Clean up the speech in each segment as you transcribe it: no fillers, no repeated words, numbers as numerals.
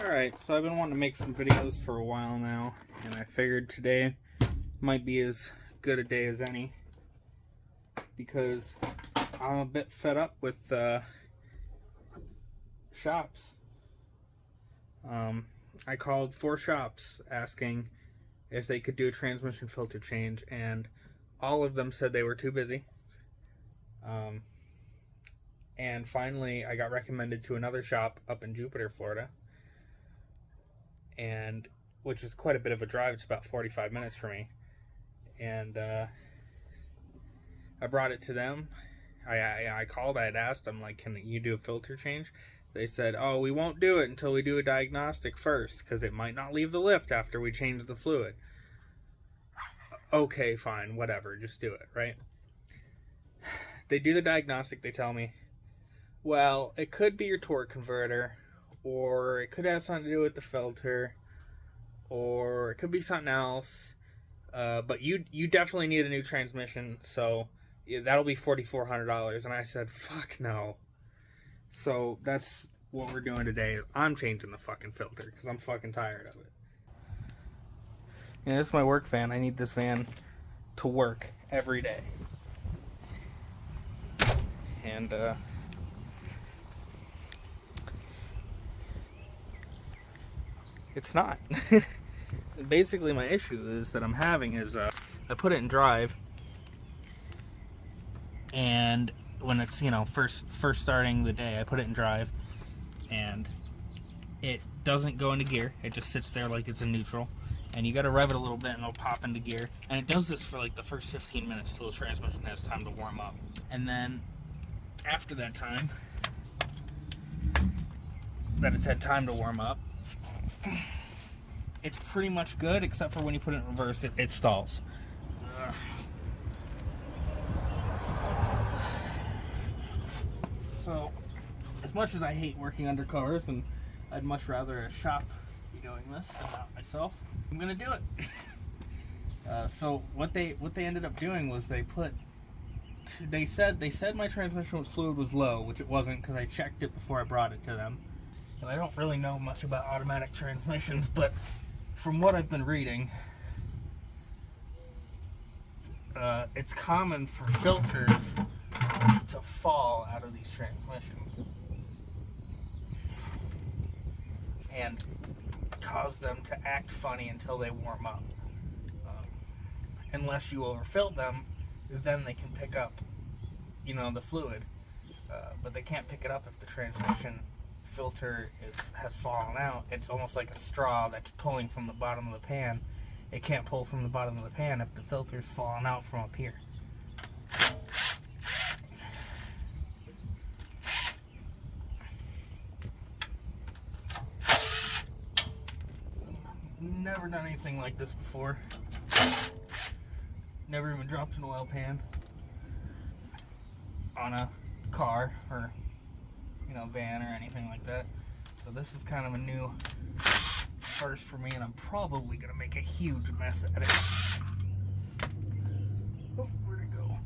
Alright, so I've been wanting to make some videos for a while now, and I figured today might be as good a day as any, because I'm a bit fed up with shops. I called 4 shops asking if they could do a transmission filter change, and all of them said they were too busy. And finally I got recommended to another shop up in Jupiter, Florida, and which is quite a bit of a drive. It's about 45 minutes for me, and I brought it to them. I called. I had asked them, like, can you do a filter change? They said, oh, we won't do it until we do a diagnostic first, because it might not leave the lift after we change the fluid. Okay, fine, whatever, just do it, right? They do the diagnostic. They tell me, well, it could be your torque converter, or it could have something to do with the filter, or it could be something else, but you definitely need a new transmission, so that'll be $4,400. And I said, fuck no. So that's what we're doing today. I'm changing the fucking filter because I'm fucking tired of it. Yeah, this is my work van. I need this van to work every day. And it's not. Basically, my issue is that I'm having is I put it in drive, and when it's, you know, first starting the day, I put it in drive, and it doesn't go into gear. It just sits there like it's in neutral, and you got to rev it a little bit and it'll pop into gear, and it does this for like the first 15 minutes till the transmission has time to warm up. And then after that time that it's had time to warm up, it's pretty much good, except for when you put it in reverse, it stalls. So, as much as I hate working under cars, and I'd much rather a shop be doing this and not myself, I'm gonna do it. So what they ended up doing was they said my transmission fluid was low, which it wasn't, because I checked it before I brought it to them. And I don't really know much about automatic transmissions, but from what I've been reading, it's common for filters to fall out of these transmissions and cause them to act funny until they warm up. Unless you overfill them, then they can pick up, you know, the fluid, but they can't pick it up if the transmission filter has fallen out. It's almost like a straw that's pulling from the bottom of the pan. It can't pull from the bottom of the pan if the filter's fallen out from up here. Never done anything like this before. Never even dropped an oil pan on a car or, you know, van or anything like that. So this is kind of a new first for me, and I'm probably gonna make a huge mess at it. Oh, where'd it go?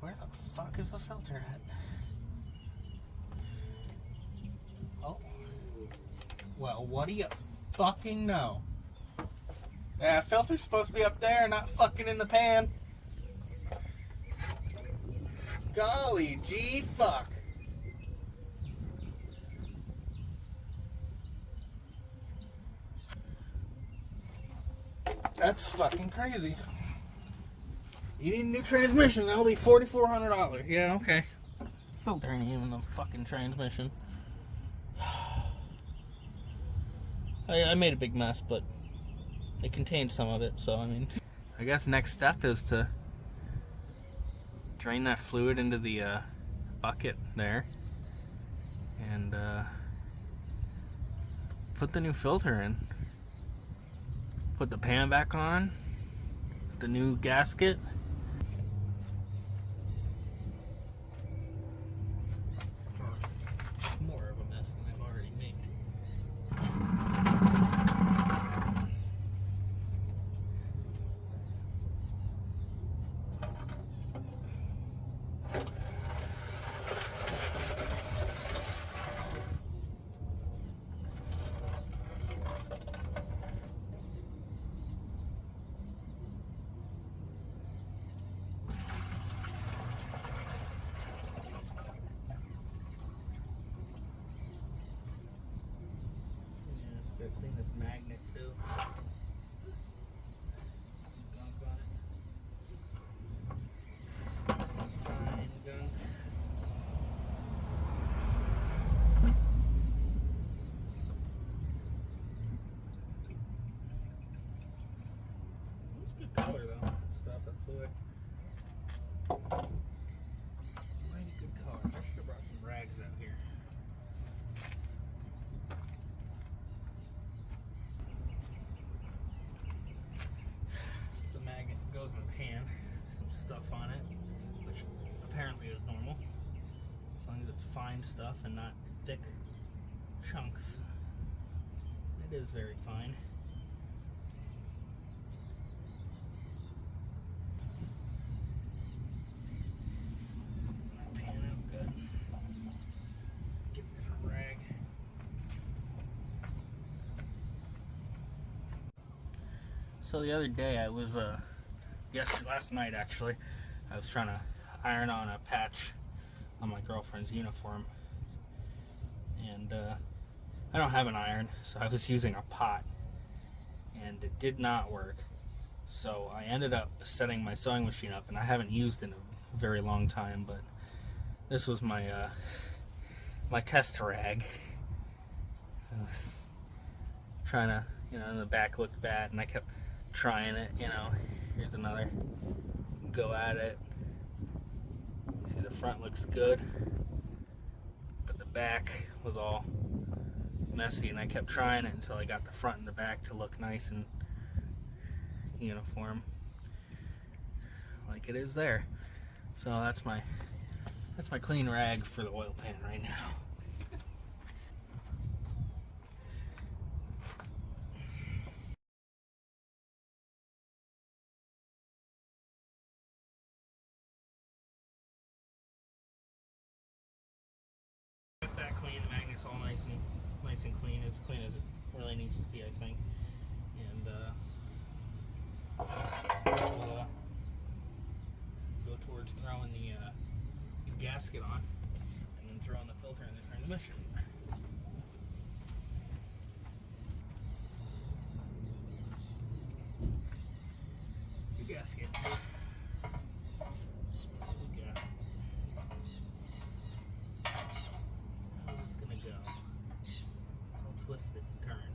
Where the fuck is the filter at? Oh. Well, what do you fucking know? Yeah, filter's supposed to be up there, not fucking in the pan. Golly gee fuck. That's fucking crazy. You need a new transmission, that'll be $4,400. Yeah, okay. Filter ain't even the fucking transmission. I made a big mess, but it contained some of it, so I mean. I guess next step is to drain that fluid into the bucket there and put the new filter in. Put the pan back on, the new gasket. More of a mess than I've already made. Gotta clean this magnet too. Gunk on it. Fine gunk. It's good color though. Stuff that fluid. Mighty good color. I should have brought some rags out here. Goes in the pan, some stuff on it, which apparently is normal, as long as it's fine stuff and not thick chunks. It is very fine. Pan out good. Get a different rag. So the other day I was last night actually, I was trying to iron on a patch on my girlfriend's uniform, and I don't have an iron, so I was using a pot, and it did not work. So I ended up setting my sewing machine up, and I haven't used it in a very long time, but this was my my test rag. I was trying to, and the back looked bad, and I kept trying it, Here's another go at it. See, the front looks good, but the back was all messy, and I kept trying it until I got the front and the back to look nice and uniform, like it is there. So that's my clean rag for the oil pan right now. That clean, the magnet's all nice and clean, as clean as it really needs to be, I think. And we'll go towards throwing the gasket on, and then throwing the filter in the transmission. New gasket. Twist it and turn.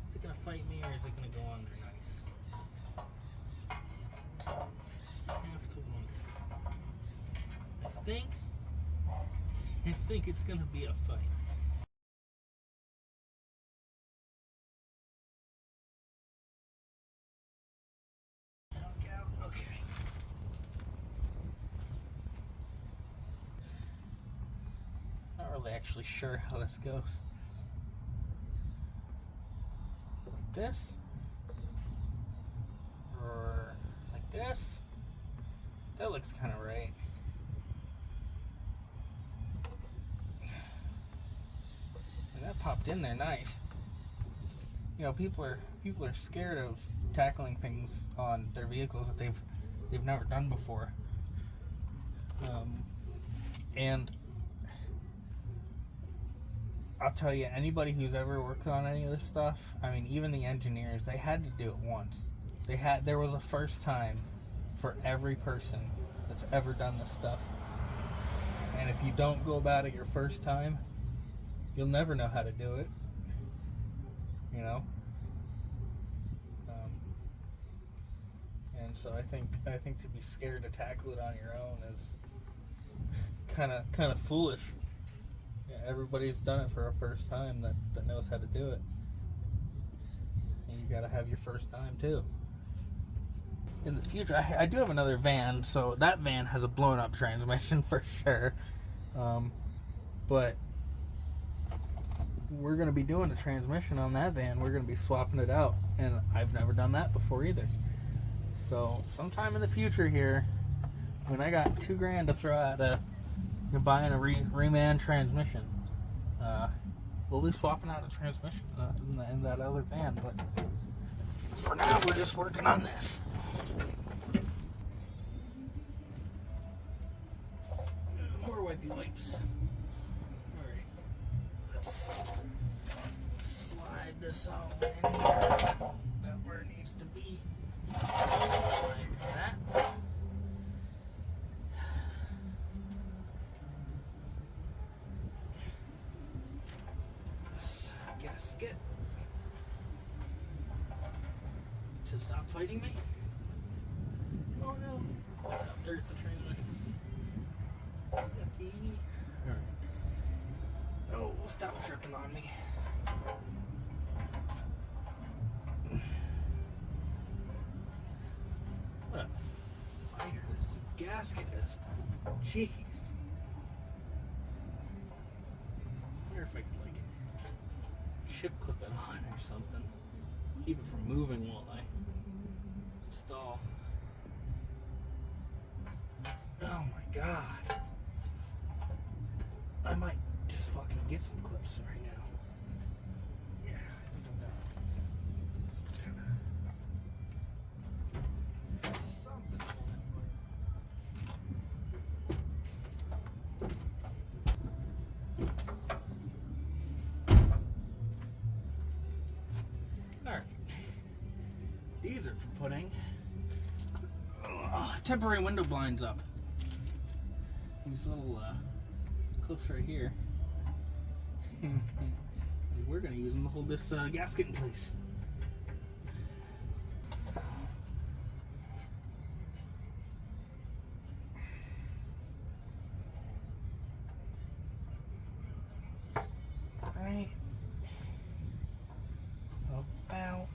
Is it going to fight me, or is it going to go on there nice? I have to wonder. I think it's going to be a fight. Okay. Not really actually sure how this goes. Like this? Or like this? That looks kind of right. And that popped in there nice. People are scared of tackling things on their vehicles that they've never done before. And I'll tell you, anybody who's ever worked on any of this stuff, I mean, even the engineers, they had to do it once. There was a first time for every person that's ever done this stuff. And if you don't go about it your first time, you'll never know how to do it. You know? And so I think to be scared to tackle it on your own is kind of foolish. Yeah, everybody's done it for a first time that knows how to do it. And you gotta have your first time too. In the future, I do have another van, so that van has a blown up transmission for sure. But we're going to be doing a transmission on that van. We're going to be swapping it out, and I've never done that before either. So sometime in the future here, when I got $2,000 to throw at buying a reman transmission, we'll be swapping out a transmission in that other van. But for now, we're just working on this. More wipey wipes. Alright, let's slide this all in here. That where it needs to be. Like that. This gasket to stop fighting me. Oh no. Dirt the transmission. Yucky. Alright. Oh, stop tripping on me. What a fighter this gasket is. Jeez. I wonder if I could, like, chip clip it on or something. Keep it from moving while I install. Oh my god. I might just fucking get some clips right now. Yeah, I think I'm done. Something Alright. These are for putting temporary window blinds up. These little clips right here. We're going to use them to hold this gasket in place. Right about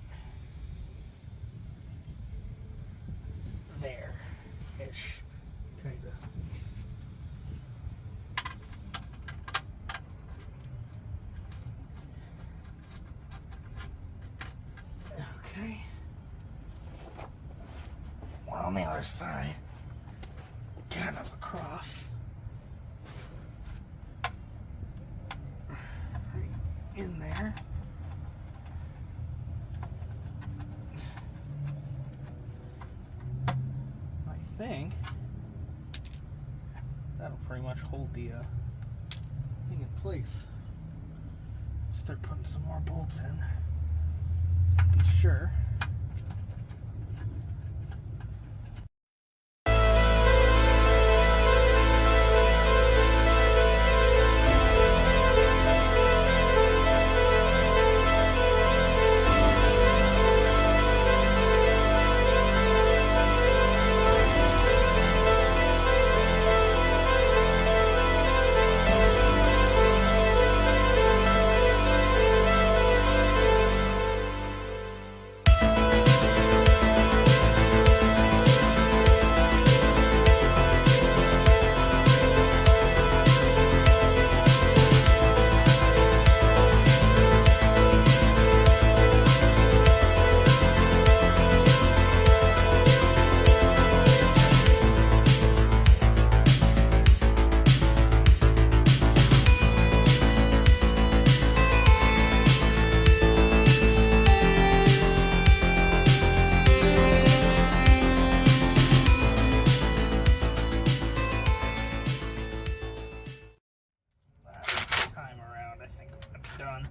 there-ish. Kind of. Okay. One on the other side. Kind of across. Right in there. I think that'll pretty much hold the thing in place. Start putting some more bolts in. Just to be sure. Done.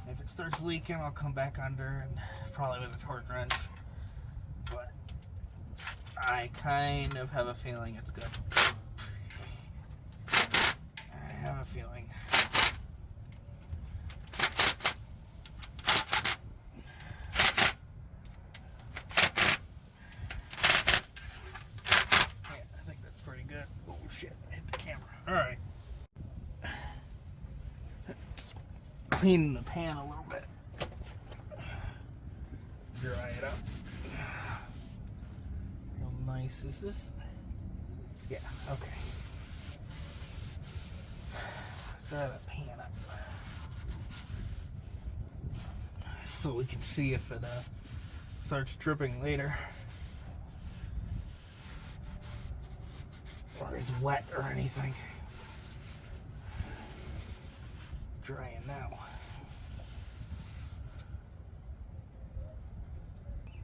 If it starts leaking, I'll come back under and probably with a torque wrench I kind of have a feeling it's good. I have a feeling. Yeah, I think that's pretty good. Oh shit, I hit the camera. Alright. Clean the pan a little bit. Dry it up. Real nice. Is this? Yeah, okay. Dry the pan up. So we can see if it starts dripping later. Or is wet or anything. Drying now.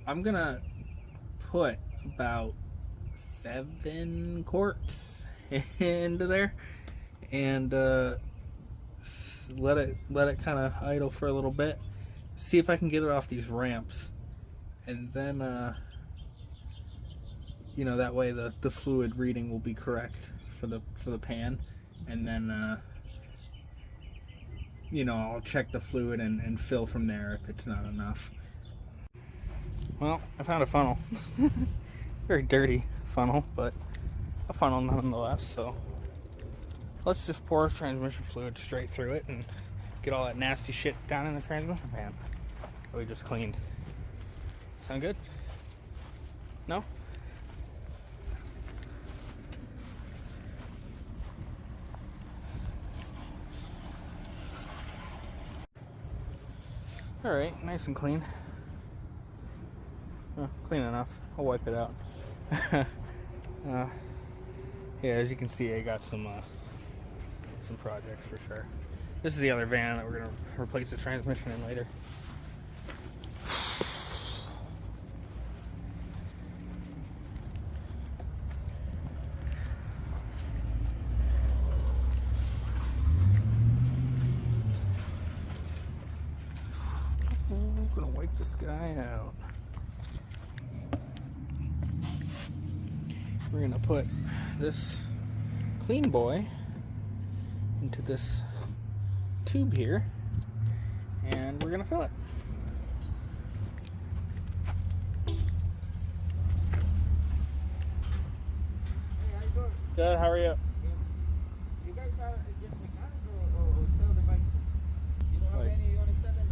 I'm gonna put about 7 quarts into there and let it kind of idle for a little bit. See if I can get it off these ramps, and then you know, that way the fluid reading will be correct for the pan, and then you know, I'll check the fluid and fill from there if it's not enough. Well, I found a funnel. Very dirty funnel, but a funnel nonetheless. So let's just pour transmission fluid straight through it and get all that nasty shit down in the transmission pan that we just cleaned. Sound good? No? Alright, nice and clean. Clean enough. I'll wipe it out. Yeah, as you can see, I got some projects for sure. This is the other van that we're going to replace the transmission in later. I'm going to wipe this guy out. We're going to put this clean boy into this tube here, and we're going to fill it. Hey, how you doing? Good, how are you? You guys are just mechanic or sell the bike? You don't have any you want to sell them?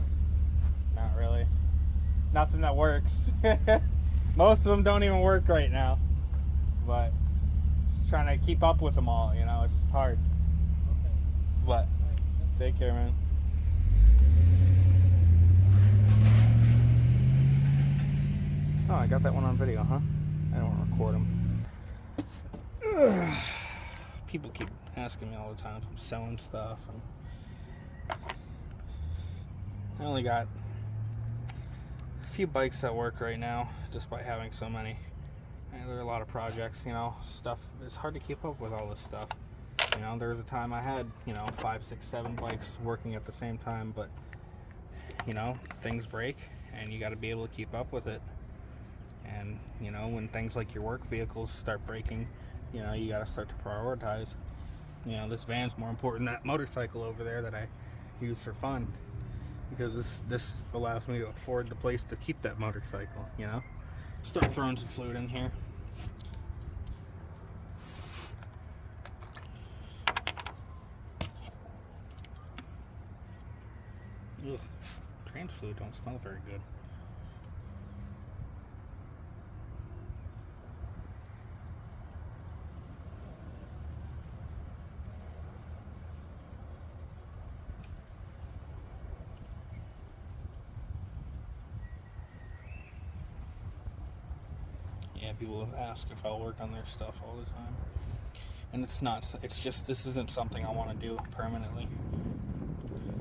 Not really. Nothing that works. Most of them don't even work right now. But just trying to keep up with them all, you know, it's hard. Okay. But take care, man. Oh, I got that one on video, huh? I don't want to record them. People keep asking me all the time if I'm selling stuff. And I only got a few bikes that work right now, just by having so many. And there are a lot of projects, you know, stuff. It's hard to keep up with all this stuff. You know, there was a time I had, you know, 5, 6, 7 bikes working at the same time, but, you know, things break and you got to be able to keep up with it. And, you know, when things like your work vehicles start breaking, you know, you got to start to prioritize. You know, this van's more important than that motorcycle over there that I use for fun, because this allows me to afford the place to keep that motorcycle, you know. Start throwing some fluid in here. Ugh, trans fluid don't smell very good. Yeah, people ask if I'll work on their stuff all the time. And it's not, it's just, this isn't something I want to do permanently.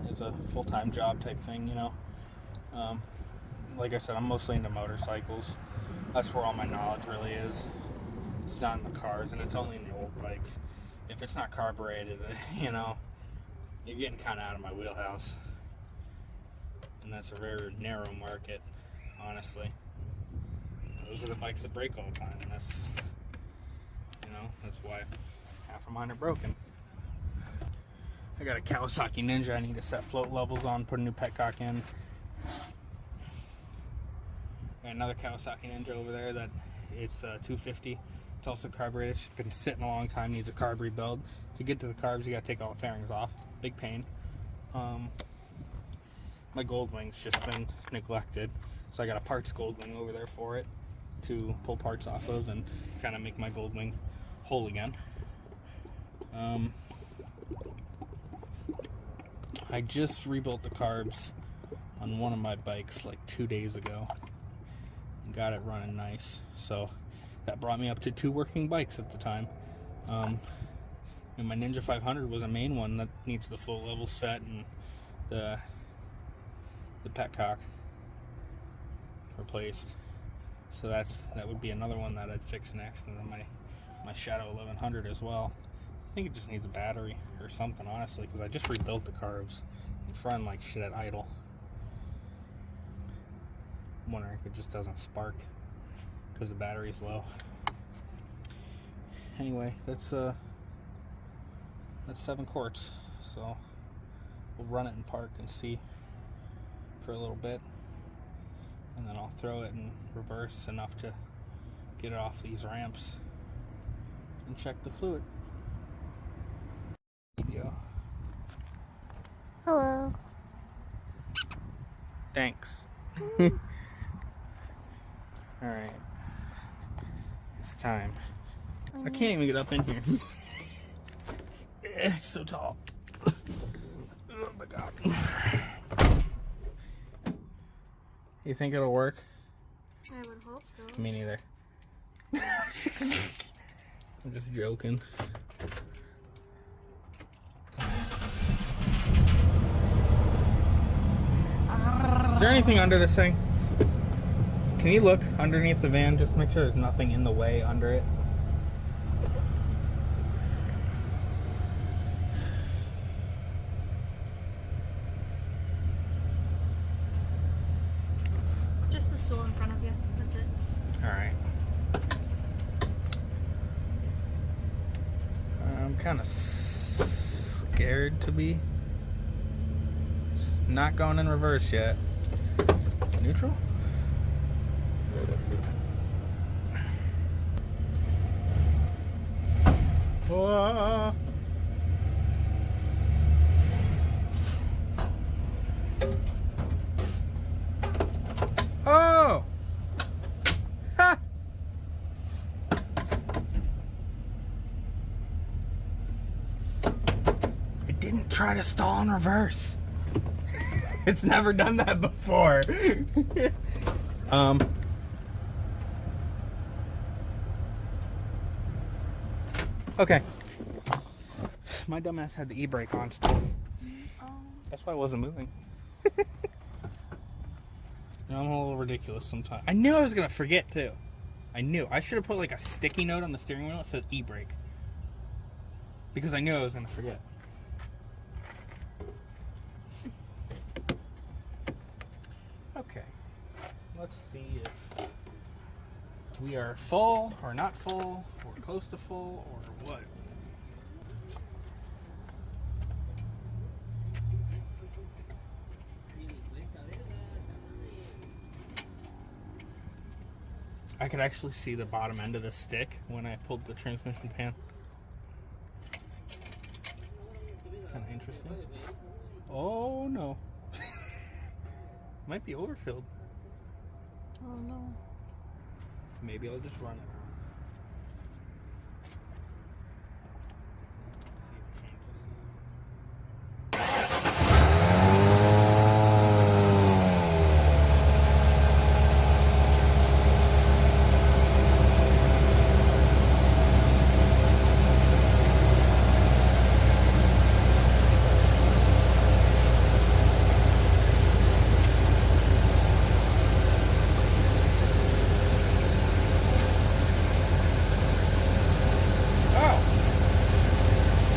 It's a full-time job type thing, you know. Like I said, I'm mostly into motorcycles. That's where all my knowledge really is. It's not in the cars, and it's only in the old bikes. If it's not carbureted, you know, you're getting kind of out of my wheelhouse. And that's a very narrow market, honestly. those are the bikes that break all the time, and that's, you know, that's why half of mine are broken. I got a Kawasaki Ninja I need to set float levels on, put a new petcock in. Got another Kawasaki Ninja over there that it's 250. It's also carbureted. It's been sitting a long time, needs a carb rebuild. To get to the carbs, you gotta take all the fairings off. Big pain. My gold wing's just been neglected, so I got a parts gold wing over there for it to pull parts off of and kind of make my gold wing whole again. I just rebuilt the carbs on one of my bikes like 2 days ago and got it running nice, so that brought me up to 2 working bikes at the time. And my Ninja 500 was a main one that needs the full level set and the petcock replaced, so that would be another one that I'd fix next. And then my Shadow 1100 as well. I think it just needs a battery or something, honestly, because I just rebuilt the carbs. It's running like shit at idle. I'm wondering if it just doesn't spark because the battery's low. Anyway, that's 7 quarts, so we'll run it in park and see for a little bit, and then I'll throw it in reverse enough to get it off these ramps and check the fluid. Video. Hello. Thanks. Alright. It's time. I can't even get up in here. It's so tall. Oh my god. You think it'll work? I would hope so. Me neither. I'm just joking. Is there anything under this thing? Can you look underneath the van? Just make sure there's nothing in the way under it. Just the stool in front of you. That's it. Alright. I'm kind of scared to be not going in reverse yet. Neutral? Whoa. Oh! Ha! It didn't try to stall in reverse. It's never done that before. Okay. My dumbass had the e-brake on still. That's why I wasn't moving. I'm a little ridiculous sometimes. I knew I was gonna forget too. I knew. I should have put like a sticky note on the steering wheel that said e-brake. Because I knew I was gonna forget. Okay. Let's see if we are full or not full or close to full or what. I could actually see the bottom end of the stick when I pulled the transmission pan. Kind of interesting. Oh no. Might be overfilled. Oh no. Maybe I'll just run it. See if it changes.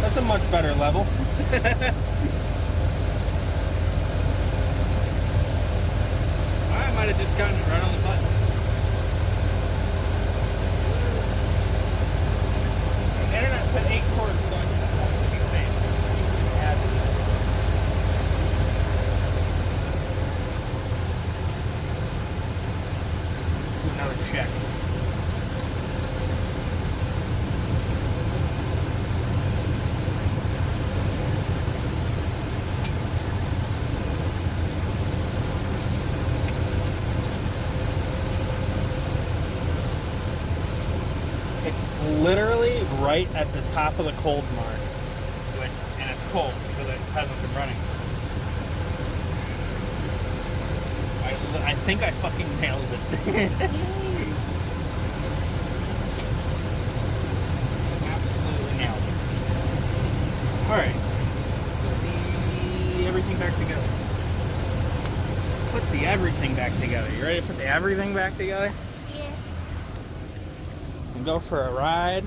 That's a much better level. I might have just gotten it right on the button. right at the top of the cold mark, and it's cold because it hasn't been running. I think I fucking nailed it. Absolutely nailed it. Alright. Put everything back together. Put the everything back together. You ready to put the everything back together? Yeah. And go for a ride.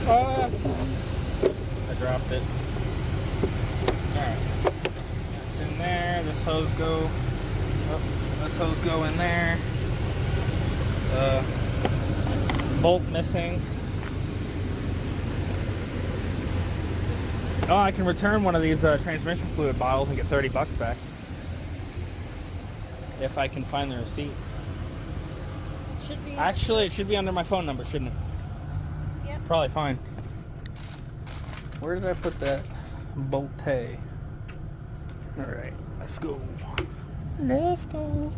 I dropped it. Alright. It's in there. This hose go. Oh, this hose go in there. Bolt missing. Oh, I can return one of these transmission fluid bottles and get $30 back. If I can find the receipt. Should be. Actually, it should be under my phone number, shouldn't it? Yep. Probably fine. Where did I put that bolte? Alright, let's go. Let's go.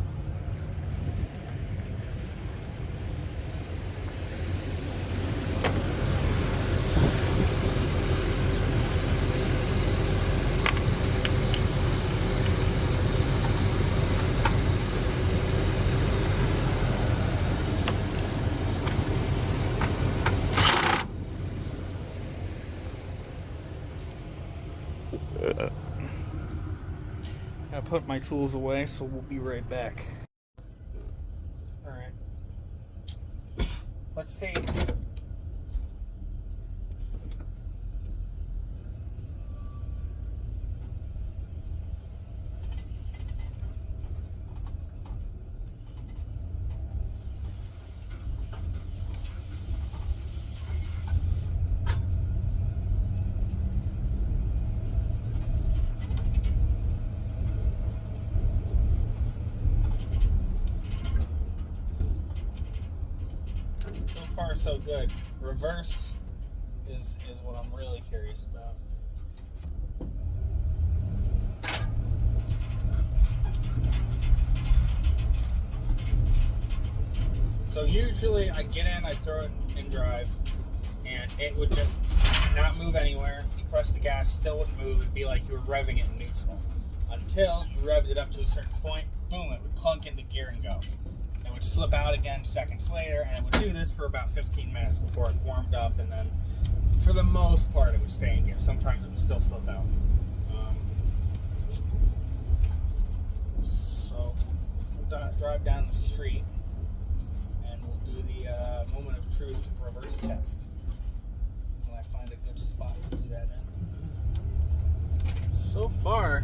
I put my tools away, so we'll be right back. Alright. Let's see. So far, so good. Reverse is what I'm really curious about. So usually I get in, I throw it in drive, and it would just not move anywhere. You press the gas, still wouldn't move. It'd be like you were revving it in neutral. Until you revved it up to a certain point, boom, it would clunk into gear and go. It would slip out again seconds later, and it would do this for about 15 minutes before it warmed up, and then for the most part it would stay in gear. Sometimes it would still slip out. So we'll drive down the street and we'll do the moment of truth reverse test when I find a good spot to do that in. So far,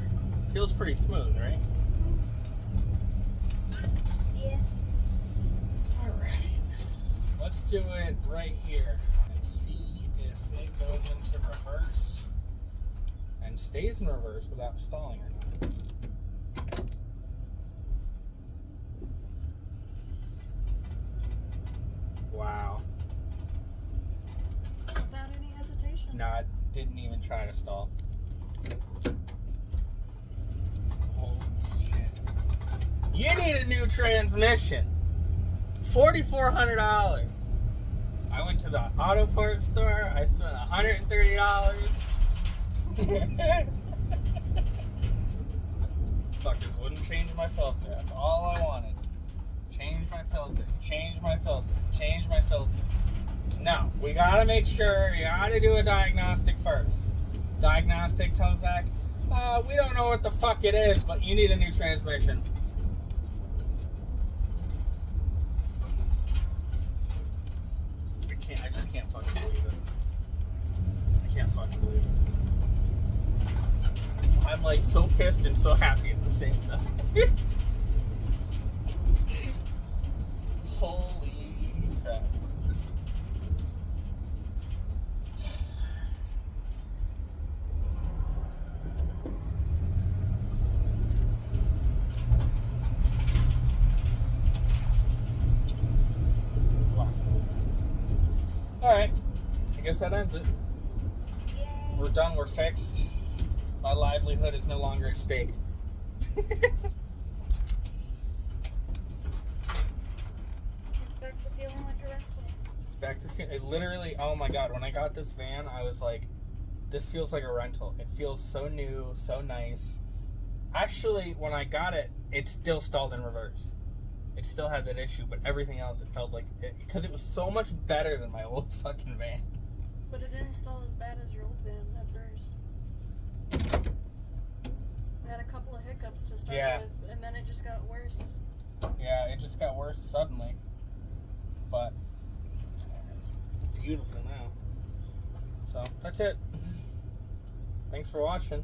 feels pretty smooth, right? Yeah. Let's do it right here and see if it goes into reverse and stays in reverse without stalling or not. Wow. Without any hesitation. No, I didn't even try to stall. Holy shit. You need a new transmission. $4,400. I went to the auto parts store. I spent $130. Fuckers wouldn't change my filter. That's all I wanted. Change my filter. Change my filter. Change my filter. No, we gotta make sure. You gotta do a diagnostic first. Diagnostic comes back. We don't know what the fuck it is, but you need a new transmission. I just can't fucking believe it. I can't fucking believe it. I'm like so pissed and so happy at the same time. Holy crap. Alright, I guess that ends it. We're done. We're fixed. My livelihood is no longer at stake. It's back to feeling like a rental. It's back to it literally. Oh my god! When I got this van, I was like, "This feels like a rental. It feels so new, so nice." Actually, when I got it, it still stalled in reverse. It still had that issue, but everything else, it felt like it, because it was so much better than my old fucking van. But it didn't stall as bad as your old van at first. We had a couple of hiccups to start Yeah. with, and then it just got worse. Yeah, it just got worse suddenly. But it's beautiful now. So that's it. Thanks for watching.